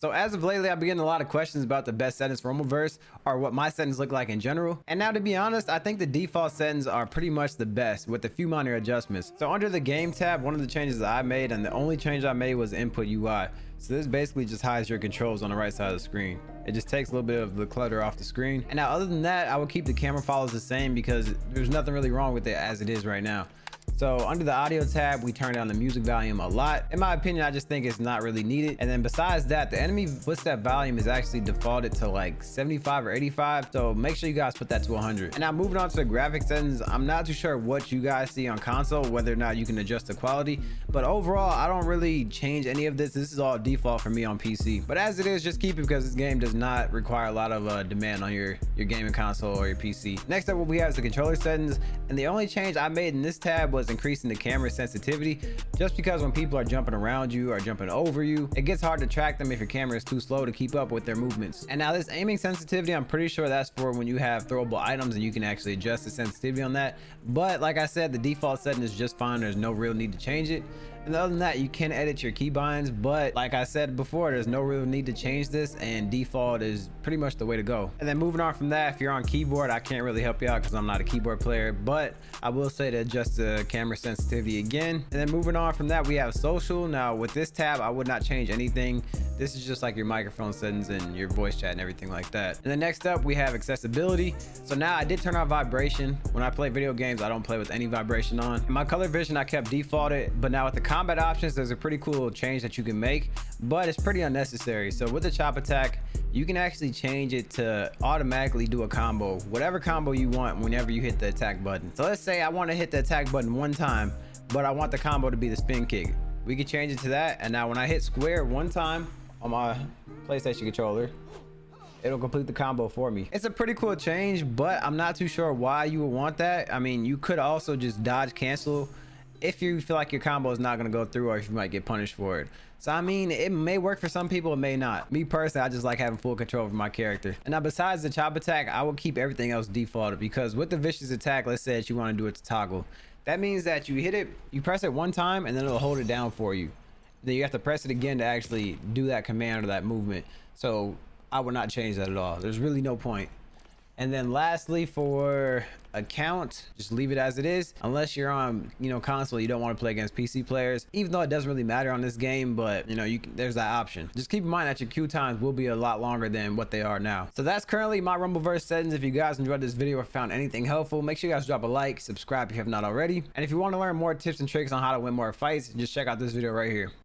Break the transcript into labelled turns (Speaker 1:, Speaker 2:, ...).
Speaker 1: So as of lately, I've been getting a lot of questions about the best settings for Rumbleverse or what my settings look like in general. And now, to be honest, I think the default settings are pretty much the best with a few minor adjustments. So under the game tab, one of the changes that I made, and the only change I made, was input UI. So this basically just hides your controls on the right side of the screen. It just takes a little bit of the clutter off the screen. And now other than that, I would keep the camera follows the same because there's nothing really wrong with it as it is right now. So under the audio tab, we turn down the music volume a lot. In my opinion, I just think it's not really needed. And then besides that, the enemy footstep volume is actually defaulted to like 75 or 85. So make sure you guys put that to 100. And now moving on to the graphic settings, I'm not too sure what you guys see on console, whether or not you can adjust the quality. But overall, I don't really change any of this. This is all default for me on PC. But as it is, just keep it because this game does not require a lot of demand on your gaming console or your PC. Next up, what we have is the controller settings. And the only change I made in this tab was increasing the camera sensitivity, just because when people are jumping around you or jumping over you, it gets hard to track them if your camera is too slow to keep up with their movements. And now this aiming sensitivity, I'm pretty sure that's for when you have throwable items and you can actually adjust the sensitivity on that. But like I said, the default setting is just fine. There's no real need to change it. And other than that, you can edit your keybinds, but like I said before, there's no real need to change this, and default is pretty much the way to go. And then moving on from that, if you're on keyboard, I can't really help you out because I'm not a keyboard player, but I will say to adjust the camera sensitivity again. And then moving on from that, we have social. Now with this tab, I would not change anything. This is just like your microphone settings and your voice chat and everything like that. And then next up, we have accessibility. So now I did turn on vibration. When I play video games, I don't play with any vibration on. In my color vision, I kept defaulted, but now with the combat options, there's a pretty cool change that you can make, but it's pretty unnecessary. So with the chop attack, you can actually change it to automatically do a combo, whatever combo you want whenever you hit the attack button. So let's say I want to hit the attack button one time, but I want the combo to be the spin kick. We can change it to that, and now when I hit square one time on my PlayStation controller, it'll complete the combo for me. It's a pretty cool change, but I'm not too sure why you would want that. I mean, you could also just dodge cancel if you feel like your combo is not going to go through, or if you might get punished for it. So I mean, it may work for some people, it may not. Me personally, I just like having full control over my character. And now besides the chop attack, I will keep everything else defaulted, because with the vicious attack, let's say that you want to do it to toggle, that means that you hit it, you press it one time, and then it'll hold it down for you. Then you have to press it again to actually do that command or that movement. So I would not change that at all. There's really no point. And then lastly, for account, just leave it as it is, unless you're on console, you don't want to play against PC players, even though it doesn't really matter on this game. But there's that option. Just keep in mind that your queue times will be a lot longer than what they are now. So that's currently my Rumbleverse settings. If you guys enjoyed this video or found anything helpful, make sure you guys drop a like, subscribe if you have not already, and if you want to learn more tips and tricks on how to win more fights, just check out this video right here.